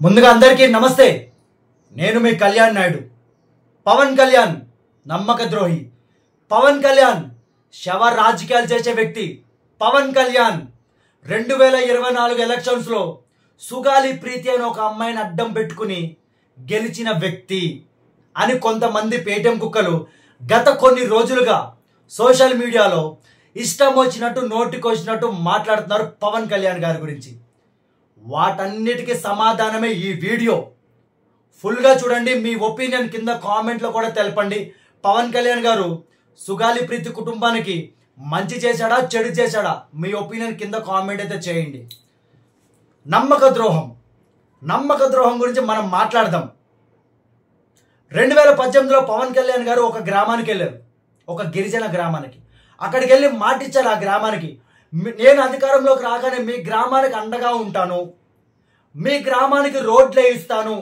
ముందుగా అందరికీ నమస్తే. నేను మీ కళ్యాణ్ నాయుడు. పవన్ కళ్యాణ్ నమ్మక ద్రోహి, పవన్ కళ్యాణ్ శవ రాజకీయాలు చేసే వ్యక్తి. పవన్ కళ్యాణ్ 2024 ఎలక్షన్స్లో సుగాలి ప్రీతి అని ఒక అమ్మాయిని అడ్డం పెట్టుకుని గెలిచిన వ్యక్తి అని కొంతమంది పేటీఎం కుక్కలు గత కొన్ని రోజులుగా సోషల్ మీడియాలో ఇష్టం వచ్చినట్టు నోటికొచ్చినట్టు మాట్లాడుతున్నారు పవన్ కళ్యాణ్ గారి గురించి. వాటన్నిటికీ సమాధానమే ఈ వీడియో. ఫుల్గా చూడండి. మీ ఒపీనియన్ కింద కామెంట్లో కూడా తెలపండి. పవన్ కళ్యాణ్ గారు సుగాలి ప్రీతి కుటుంబానికి మంచి చేశాడా చెడు చేశాడా మీ ఒపీనియన్ కింద కామెంట్ అయితే చేయండి. నమ్మక ద్రోహం గురించి మనం మాట్లాడదాం. 2018లో పవన్ కళ్యాణ్ గారు ఒక గ్రామానికి వెళ్ళారు, ఒక గిరిజన గ్రామానికి. అక్కడికి వెళ్ళి మాటిచ్చారు ఆ గ్రామానికి, నేను అధికారంలోకి రాగానే మీ గ్రామానికి అండగా ఉంటాను, మీ గ్రామానికి రోడ్లే ఇస్తాను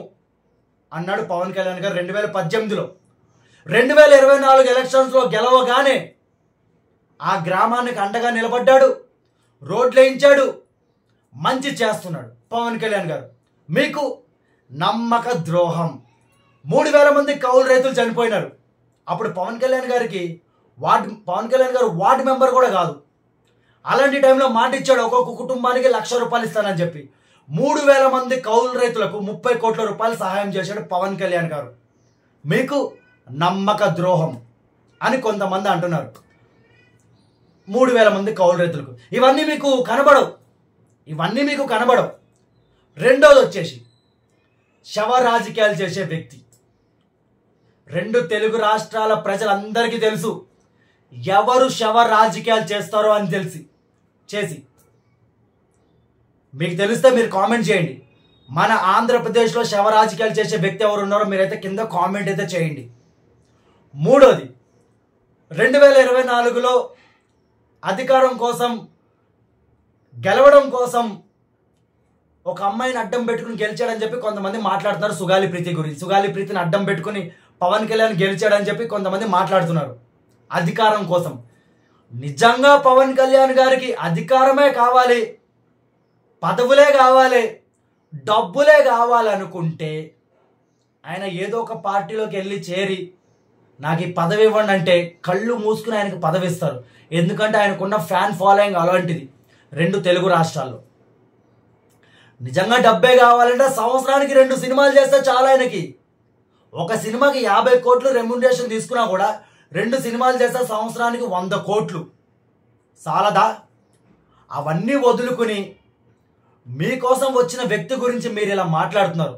అన్నాడు పవన్ కళ్యాణ్ గారు 2018లో. 2024 ఎలక్షన్స్లో గెలవగానే ఆ గ్రామానికి అండగా నిలబడ్డాడు, రోడ్లు వేయించాడు, మంచి చేస్తున్నాడు పవన్ కళ్యాణ్ గారు. మీకు నమ్మక ద్రోహం. 3000 మంది కౌలు రైతులు చనిపోయినారు. అప్పుడు పవన్ కళ్యాణ్ గారు వార్డు మెంబర్ కూడా కాదు. అలాంటి టైంలో మాట ఇచ్చాడు, ఒక్కొక్క కుటుంబానికి ₹1,00,000 ఇస్తానని చెప్పి 3000 మంది కౌలు రైతులకు 30 కోట్ల రూపాయలు సహాయం చేశాడు పవన్ కళ్యాణ్ గారు. మీకు నమ్మక ద్రోహం అని కొంతమంది అంటున్నారు. 3000 మంది కౌలు రైతులకు ఇవన్నీ మీకు కనబడవు. రెండోది వచ్చేసి శవ రాజకీయాలు చేసే వ్యక్తి. 2 తెలుగు రాష్ట్రాల ప్రజలందరికీ తెలుసు ఎవరు శవ రాజకీయాలు చేస్తారో అని చేసి మీకు తెలిస్తే మీరు కామెంట్ చేయండి. మన ఆంధ్రప్రదేశ్లో శవ రాజకీయాలు చేసే వ్యక్తి ఎవరు ఉన్నారో మీరైతే కింద కామెంట్ అయితే చేయండి. మూడోది 2024లో అధికారం కోసం గెలవడం కోసం ఒక అమ్మాయిని అడ్డం పెట్టుకుని గెలిచాడని చెప్పి కొంతమంది మాట్లాడుతున్నారు సుగాలి ప్రీతి గురించి. సుగాలి ప్రీతిని అడ్డం పెట్టుకుని పవన్ కళ్యాణ్ గెలిచాడని చెప్పి కొంతమంది మాట్లాడుతున్నారు అధికారం కోసం. నిజంగా పవన్ కళ్యాణ్ గారికి అధికారమే కావాలి, పదవులే కావాలి, డబ్బులే కావాలనుకుంటే ఆయన ఏదో ఒక పార్టీలోకి వెళ్ళి చేరి నాకు ఈ పదవి ఇవ్వండి అంటే కళ్ళు మూసుకుని ఆయనకు పదవి ఇస్తారు. ఎందుకంటే ఆయనకున్న ఫ్యాన్ ఫాలోయింగ్ అలాంటిది 2 తెలుగు రాష్ట్రాల్లో. నిజంగా డబ్బే కావాలంటే సంవత్సరానికి 2 సినిమాలు చేస్తే చాలా. ఆయనకి ఒక సినిమాకి 50 కోట్లు రెమ్యునరేషన్ తీసుకున్నా కూడా 2 సినిమాలు చేస్తే సంవత్సరానికి 100 కోట్లు చాలదా? అవన్నీ వదులుకుని మీకోసం వచ్చిన వ్యక్తి గురించి మీరు ఇలా మాట్లాడుతున్నారు.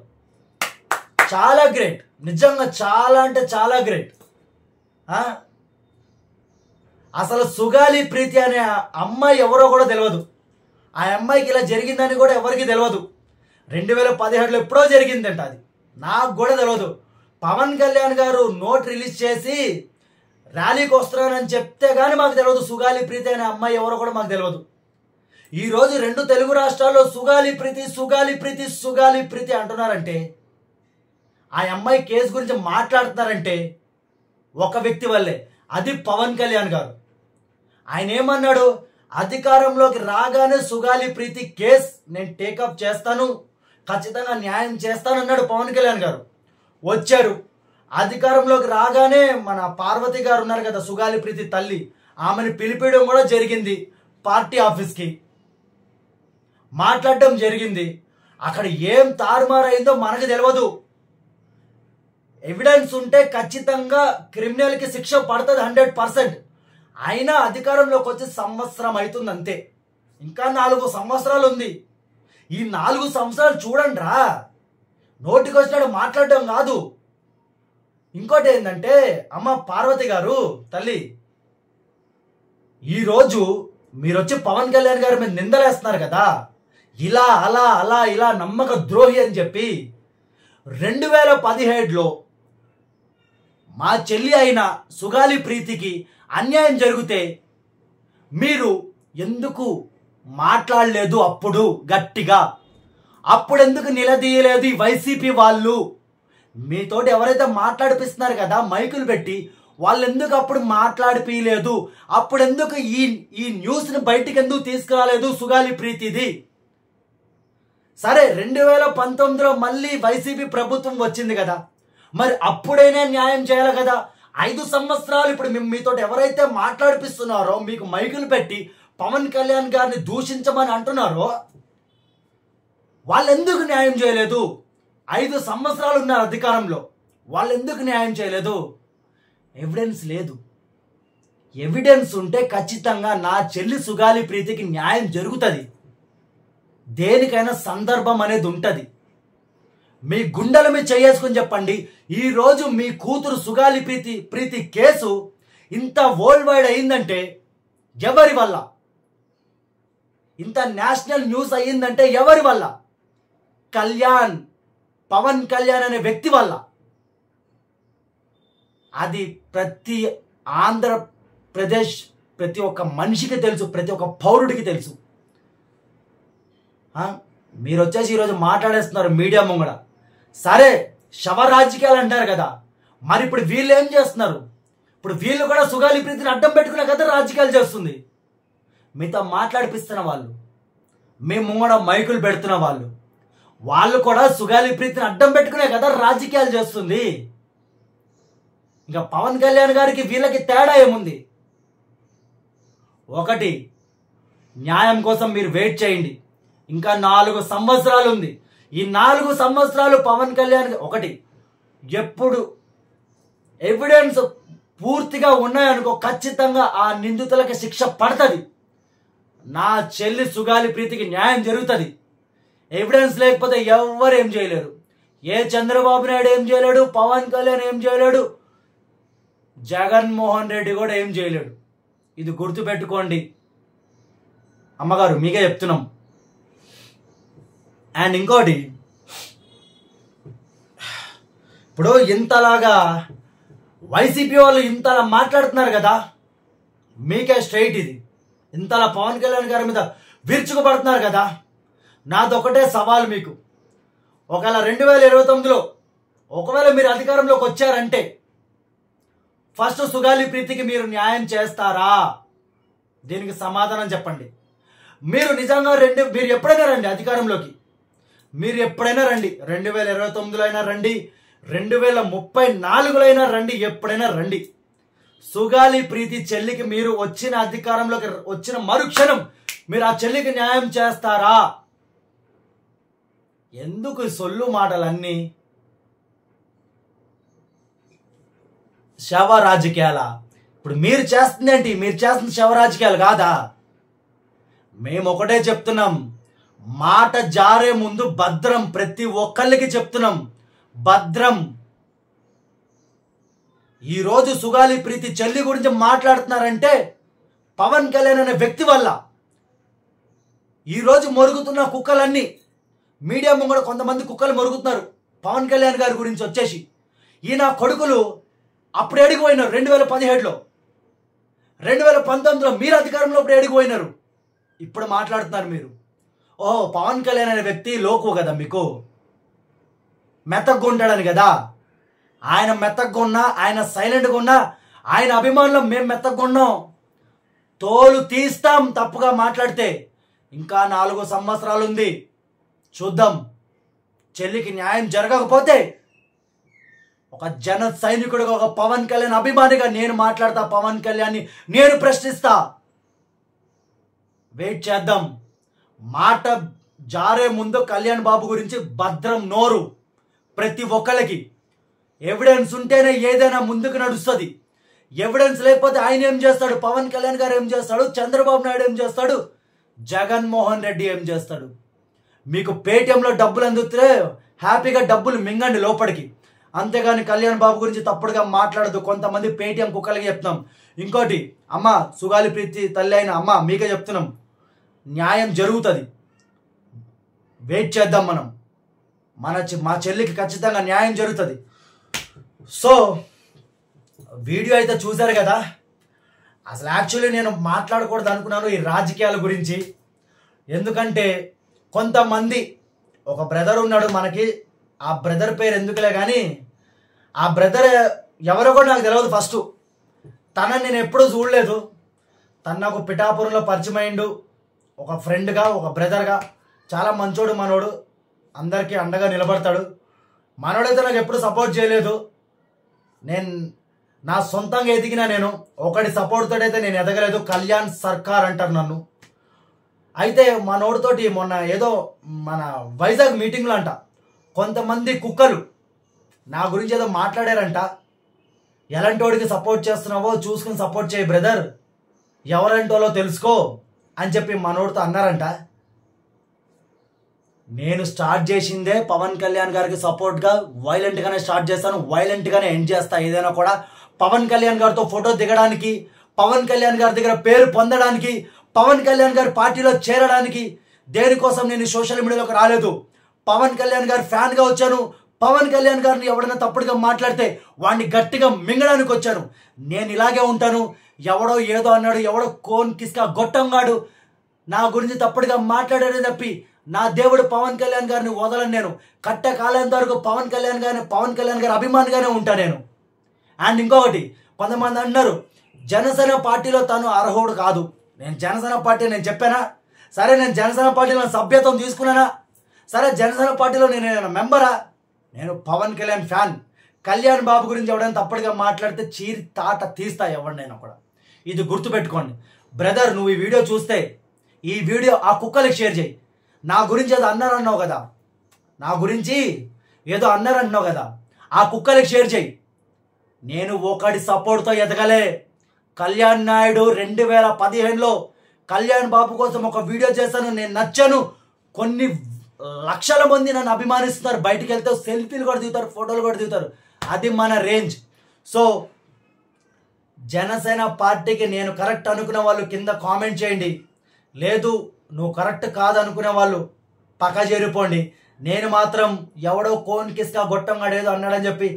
చాలా గ్రేట్, నిజంగా చాలా అంటే చాలా గ్రేట్. అసలు సుగాలి ప్రీతి అనే అమ్మాయి ఎవరో కూడా తెలియదు. ఆ అమ్మాయికి ఇలా జరిగిందని కూడా ఎవరికి తెలియదు. 2017లో ఎప్పుడో జరిగిందంట, అది నాకు కూడా తెలియదు. పవన్ కళ్యాణ్ గారు నోట్ రిలీజ్ చేసి ర్యాలీకి వస్తున్నానని చెప్తే కానీ మాకు తెలియదు సుగాలి ప్రీతి అనే అమ్మాయి ఎవరో కూడా మాకు తెలియదు. ఈరోజు 2 తెలుగు రాష్ట్రాల్లో సుగాలి ప్రీతి అంటున్నారంటే, ఆ అమ్మాయి కేసు గురించి మాట్లాడుతున్నారంటే ఒక వ్యక్తి వల్లే, అది పవన్ కళ్యాణ్ గారు. ఆయన ఏమన్నాడు, అధికారంలోకి రాగానే సుగాలి ప్రీతి కేసు నేను టేకప్ చేస్తాను, ఖచ్చితంగా న్యాయం చేస్తానన్నాడు పవన్ కళ్యాణ్ గారు. వచ్చారు, అధికారంలోకి రాగానే మన పార్వతి గారు ఉన్నారు కదా సుగాలి ప్రీతి తల్లి, ఆమెను పిలిపించడం కూడా జరిగింది. పార్టీ ఆఫీస్కి మాట్లాడడం జరిగింది. అక్కడ ఏం తారుమారైందో మనకు తెలియదు. ఎవిడెన్స్ ఉంటే ఖచ్చితంగా క్రిమినల్కి శిక్ష పడుతుంది 100%. అయినా అధికారంలోకి వచ్చి సంవత్సరం అవుతుంది అంతే, ఇంకా 4 సంవత్సరాలు ఉంది. ఈ 4 సంవత్సరాలు చూడండి రా, నోటికి వచ్చినాడు మాట్లాడడం కాదు. ఇంకోటి ఏంటంటే, అమ్మ పార్వతి గారు తల్లి, ఈరోజు మీరు వచ్చి పవన్ కళ్యాణ్ గారి మీద నిందలేస్తున్నారు కదా, ఇలా అలా అలా ఇలా నమ్మక ద్రోహి అని చెప్పి. 2017లో మా చెల్లి అయిన సుగాలి ప్రీతికి అన్యాయం జరిగితే మీరు ఎందుకు మాట్లాడలేదు? అప్పుడు గట్టిగా అప్పుడెందుకు నిలదీయలేదు ఈ వైసీపీ వాళ్ళు? మీతోటి ఎవరైతే మాట్లాడిపిస్తున్నారు కదా మైకులు పెట్టి, వాళ్ళు ఎందుకు అప్పుడు మాట్లాడిపియలేదు? అప్పుడెందుకు ఈ న్యూస్ని బయటికి ఎందుకు తీసుకురాలేదు? సుగాలి ప్రీతిది సరే 2019లో మళ్ళీ వైసీపీ ప్రభుత్వం వచ్చింది కదా, మరి అప్పుడైనా న్యాయం చేయాలి కదా. 5 సంవత్సరాలు ఇప్పుడు మీతో ఎవరైతే మాట్లాడిపిస్తున్నారో, మీకు మైకులు పెట్టి పవన్ కళ్యాణ్ గారిని దూషించమని అంటున్నారో, వాళ్ళు ఎందుకు న్యాయం చేయలేదు? 5 సంవత్సరాలు ఉన్నారు అధికారంలో, వాళ్ళు ఎందుకు న్యాయం చేయలేదు? ఎవిడెన్స్ లేదు. ఎవిడెన్స్ ఉంటే ఖచ్చితంగా నా చెల్లి సుగాలి ప్రీతికి న్యాయం జరుగుతుంది. దేనికైనా సందర్భం అనేది ఉంటుంది. మీ గుండెల మీద చేసుకుని చెప్పండి, ఈరోజు మీ కూతురు సుగాలి ప్రీతి కేసు ఇంత వరల్డ్ వైడ్ అయిందంటే ఎవరి వల్ల? ఇంత నేషనల్ న్యూస్ అయ్యిందంటే ఎవరి వల్ల? పవన్ కళ్యాణ్ అనే వ్యక్తి వల్ల. అది ప్రతి ఆంధ్రప్రదేశ్ ప్రతి ఒక్క మనిషికి తెలుసు, ప్రతి ఒక్క పౌరుడికి తెలుసు. మీరు వచ్చేసి ఈరోజు మాట్లాడేస్తున్నారు మీడియా ముంగడ. సరే, శవ రాజకీయాలు అంటారు కదా, మరి ఇప్పుడు వీళ్ళు ఏం చేస్తున్నారు? ఇప్పుడు వీళ్ళు కూడా సుగాలి ప్రీతిని అడ్డం పెట్టుకునే కదా రాజకీయాలు చేస్తుంది. మీతో మాట్లాడిపిస్తున్న వాళ్ళు, మీ ముంగడ మైకులు పెడుతున్న వాళ్ళు కూడా సుగాలి ప్రీతిని అడ్డం పెట్టుకునే కదా రాజకీయాలు చేస్తుంది. ఇంకా పవన్ కళ్యాణ్ గారికి వీళ్ళకి తేడా ఏముంది? ఒకటి, న్యాయం కోసం మీరు వెయిట్ చేయండి. ఇంకా 4 సంవత్సరాలు ఉంది. ఈ 4 సంవత్సరాలు పవన్ కళ్యాణ్ ఒకటి, ఎప్పుడు ఎవిడెన్స్ పూర్తిగా ఉన్నాయనుకో ఖచ్చితంగా ఆ నిందితులకి శిక్ష పడుతుంది. నా చెల్లి సుగాలి ప్రీతికి న్యాయం జరుగుతుంది. ఎవిడెన్స్ లేకపోతే ఎవ్వరు ఏం చేయలేరు. ఏ చంద్రబాబు నాయుడు ఏం చేయలేడు, పవన్ కళ్యాణ్ ఏం చేయలేడు, జగన్మోహన్ రెడ్డి కూడా ఏం చేయలేడు. ఇది గుర్తుపెట్టుకోండి. అమ్మగారు మీకే చెప్తున్నాం. అండ్ ఇంకోటి, ఇప్పుడు ఇంతలాగా వైసీపీ వాళ్ళు ఇంతలా మాట్లాడుతున్నారు కదా, మీకే స్ట్రైట్ ఇది. ఇంతలా పవన్ కళ్యాణ్ గారి మీద విరుచుకుపడుతున్నారు కదా, నాదొకటే సవాల్ మీకు. ఒకవేళ 2029లో ఒకవేళ మీరు అధికారంలోకి వచ్చారంటే ఫస్ట్ సుగాలి ప్రీతికి మీరు న్యాయం చేస్తారా? దీనికి సమాధానం చెప్పండి. మీరు నిజంగా మీరు ఎప్పుడైనా రండి అధికారంలోకి, మీరు ఎప్పుడైనా రండి. 2029లో అయినా రండి, 2034లో అయినా రండి, ఎప్పుడైనా రండి. సుగాలి ప్రీతి చెల్లికి మీరు వచ్చిన అధికారంలోకి వచ్చిన మరుక్షణం మీరు ఆ చెల్లికి న్యాయం చేస్తారా? ఎందుకు సొల్లు మాటలన్నీ? శవ రాజకీయాల? ఇప్పుడు మీరు చేస్తుంది ఏంటి? మీరు చేస్తుంది శవ రాజకీయాలు కాదా? మేము ఒకటే చెప్తున్నాం, మాట జారే ముందు భద్రం. ప్రతి ఒక్కళ్ళకి చెప్తున్నాం, భద్రం. ఈరోజు సుగాలి ప్రీతి చెల్లి గురించి మాట్లాడుతున్నారంటే పవన్ కళ్యాణ్ అనే వ్యక్తి వల్ల. ఈరోజు మొరుగుతున్న కుక్కలన్నీ మీడియా ముంగడ కొంతమంది కుక్కలు మొరుగుతున్నారు పవన్ కళ్యాణ్ గారి గురించి వచ్చేసి. ఈయన కొడుకులు అప్పుడు ఎడిగిపోయినారు 2017లో, 2019లో మీరు అధికారంలో ఇప్పుడు ఎడిగిపోయినారు. ఇప్పుడు మాట్లాడుతున్నారు మీరు. ఓహో, పవన్ కళ్యాణ్ అనే వ్యక్తి లోకు కదా, మీకు మెత్తగా ఉంటాడని కదా. ఆయన మెత్తగా ఉన్నా, ఆయన సైలెంట్గా ఉన్నా, ఆయన అభిమానులు మేము మెత్తగా ఉన్నాం. తోలు తీస్తాం తప్పుగా మాట్లాడితే. ఇంకా 4 సంవత్సరాలు ఉంది, చూద్దాం. చెల్లికి న్యాయం జరగకపోతే ఒక జన సైనికుడిగా, ఒక పవన్ కళ్యాణ్ అభిమానిగా నేను మాట్లాడతా. పవన్ కళ్యాణ్ని నేను ప్రశ్నిస్తా. వెయిట్ చేద్దాం. మాట జారే ముందు కళ్యాణ్ బాబు గురించి భద్రం నోరు. ప్రతి ఒక్కళ్ళకి ఎవిడెన్స్ ఉంటేనే ఏదైనా ముందుకు నడుస్తుంది. ఎవిడెన్స్ లేకపోతే ఆయన ఏం చేస్తాడు, పవన్ కళ్యాణ్ గారు ఏం చేస్తాడు, చంద్రబాబు నాయుడు ఏం చేస్తాడు, జగన్మోహన్ రెడ్డి ఏం చేస్తాడు. మీకు పేటిఎంలో డబ్బులు అందుతే హ్యాపీగా డబ్బులు మింగండి లోపలికి, అంతేగాని కళ్యాణ్ బాబు గురించి తప్పుడుగా మాట్లాడదు. కొంతమంది పేటిఎం కుక్కలకి చెప్తున్నాం. ఇంకోటి, అమ్మ సుగాలి ప్రీతి తల్లి అయిన అమ్మ మీకే చెప్తున్నాం, న్యాయం జరుగుతుంది. వెయిట్ చేద్దాం మనం. మా చెల్లికి ఖచ్చితంగా న్యాయం జరుగుతుంది. సో వీడియో అయితే చూశారు కదా. అసలు యాక్చువల్లీ నేను మాట్లాడకూడదు అనుకున్నాను ఈ రాజకీయాల గురించి. ఎందుకంటే కొంతమంది, ఒక బ్రదర్ ఉన్నాడు మనకి, ఆ బ్రదర్ పేరు ఎందుకులే కానీ, ఆ బ్రదర్ ఎవరో కూడా నాకు తెలియదు. ఫస్ట్ తనని నేను ఎప్పుడూ చూడలేదు. తను నాకు పిఠాపురంలో పరిచయం అయిండు, ఒక ఫ్రెండ్గా, ఒక బ్రదర్గా. చాలా మంచోడు మనోడు, అందరికీ అండగా నిలబడతాడు. మనోడైతే నాకు ఎప్పుడు సపోర్ట్ చేయలేదు. నేను నా సొంతంగా ఎదిగినా, నేను ఒకటి సపోర్ట్ తోటి అయితే నేను ఎదగలేదు. కళ్యాణ్ సర్కార్ అంటారు నన్ను. అయితే మనోడితోటి మొన్న ఏదో మన వైజాగ్ మీటింగ్లో అంట కొంతమంది కుక్కలు నా గురించి ఏదో మాట్లాడారంట. ఎలాంటి వాడికి సపోర్ట్ చేస్తున్నావో చూసుకుని సపోర్ట్ చేయి బ్రదర్, ఎవరంటోలో తెలుసుకో అని చెప్పి మనోడితో అన్నారంట. నేను స్టార్ట్ చేసిందే పవన్ కళ్యాణ్ గారికి సపోర్ట్గా వైలెంట్గానే స్టార్ట్ చేస్తాను, వైలెంట్గానే ఎండ్ చేస్తా. ఏదైనా కూడా పవన్ కళ్యాణ్ గారితో ఫోటో దిగడానికి, పవన్ కళ్యాణ్ గారి దగ్గర పేరు పొందడానికి, పవన్ కళ్యాణ్ గారి పార్టీలో చేరడానికి, దేనికోసం నేను సోషల్ మీడియాలోకి రాలేదు. పవన్ కళ్యాణ్ గారి ఫ్యాన్గా వచ్చాను. పవన్ కళ్యాణ్ గారిని ఎవడైనా తప్పుడుగా మాట్లాడితే వాడిని గట్టిగా మింగడానికి వచ్చాను. నేను ఇలాగే ఉంటాను. ఎవడో ఏదో అన్నాడు, ఎవడో కోన్ కిస్కా గొట్టంగాడు నా గురించి తప్పుడుగా మాట్లాడాడే తప్పి నా దేవుడు పవన్ కళ్యాణ్ గారిని వదలను. నేను కట్ట కాలేంత వరకు పవన్ కళ్యాణ్ గారి అభిమానిగానే ఉంటాను నేను. అండ్ ఇంకొకటి, కొంతమంది అన్నారు జనసేన పార్టీలో తను అర్హుడు కాదు. నేను జనసేన పార్టీ నేను చెప్పానా? సరే, నేను జనసేన పార్టీలో సభ్యత్వం తీసుకున్నానా? సరే, జనసేన పార్టీలో నేను మెంబరా? నేను పవన్ కళ్యాణ్ ఫ్యాన్. కళ్యాణ్ బాబు గురించి ఎవడైనా తప్పటిగా మాట్లాడితే చీరి తాట తీస్తా ఎవరినైనా కూడా. ఇది గుర్తుపెట్టుకోండి బ్రదర్. నువ్వు ఈ వీడియో చూస్తే ఈ వీడియో ఆ కుక్కలకి షేర్ చేయి. నా గురించి ఏదో అన్నారన్నావు కదా, నా గురించి ఏదో అన్నారంటున్నావు కదా, ఆ కుక్కలకి షేర్ చేయి. నేను ఒకటి సపోర్ట్తో ఎదగలే. కళ్యాణ్ నాయుడు 2015లో కళ్యాణ్ బాబు కోసం ఒక వీడియో చేశాను. నేను నచ్చాను. కొన్ని లక్షల మంది నన్ను అభిమానిస్తున్నారు. బయటికి వెళ్తే సెల్ఫీలు కూడా దిగుతారు, ఫోటోలు కూడా దిగుతారు. అది మన రేంజ్. సో జనసేన పార్టీకి నేను కరెక్ట్ అనుకునే వాళ్ళు కింద కామెంట్ చేయండి. లేదు నువ్వు కరెక్ట్ కాదు అనుకునే వాళ్ళు పక్క చేరిపోండి. నేను మాత్రం ఎవడో కోన్ కిస్కా గొట్టంగాడు ఏదో అన్నాడని చెప్పి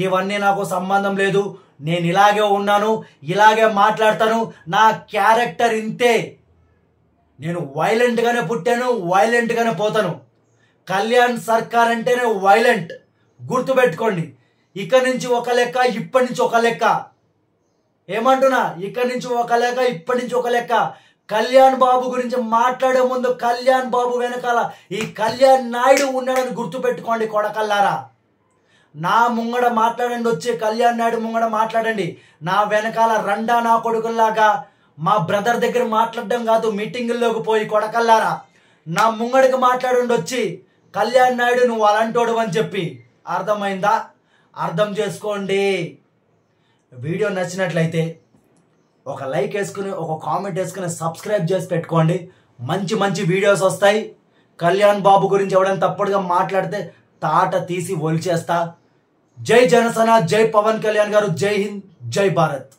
ఇవన్నీ నాకు సంబంధం లేదు. నేను ఇలాగే ఉన్నాను, ఇలాగే మాట్లాడతాను. నా క్యారెక్టర్ ఇంతే. నేను వైలెంట్గానే పుట్టాను, వైలెంట్గానే పోతాను. కళ్యాణ్ సర్కార్ అంటేనే వైలెంట్. గుర్తుపెట్టుకోండి. ఇక్కడి నుంచి ఒక లెక్క, ఇప్పటి నుంచి ఒక లెక్క. ఏమంటున్నా? ఇక్కడి నుంచి ఒక లెక్క, ఇప్పటి నుంచి ఒక లెక్క. కళ్యాణ్ బాబు గురించి మాట్లాడే ముందు కళ్యాణ్ బాబు వెనకాల ఈ కళ్యాణ్ నాయుడు ఉన్నాడని గుర్తుపెట్టుకోండి కొడకల్లారా. నా ముంగడ మాట్లాడండి, వచ్చి కళ్యాణ్ నాయుడు ముంగడ మాట్లాడండి. నా వెనకాల రండా నా కొడుకుల్లాగా మా బ్రదర్ దగ్గర మాట్లాడడం కాదు, మీటింగుల్లోకి పోయి కొడకల్లారా నా ముంగడికి మాట్లాడండి వచ్చి. కళ్యాణ్ నాయుడు నువ్వు అలాంటోడు అని చెప్పి. అర్థమైందా? అర్థం చేసుకోండి. వీడియో నచ్చినట్లయితే ఒక లైక్ వేసుకుని, ఒక కామెంట్ వేసుకుని, సబ్స్క్రైబ్ చేసి పెట్టుకోండి. మంచి మంచి వీడియోస్ వస్తాయి. కళ్యాణ్ బాబు గురించి ఎవడైనా తప్పుడుగా మాట్లాడితే తాట తీసి ఒలిచేస్తా. జై జనసేన, జై పవన్ కళ్యాణ్ గారు, జై హింద్, జై భారత్.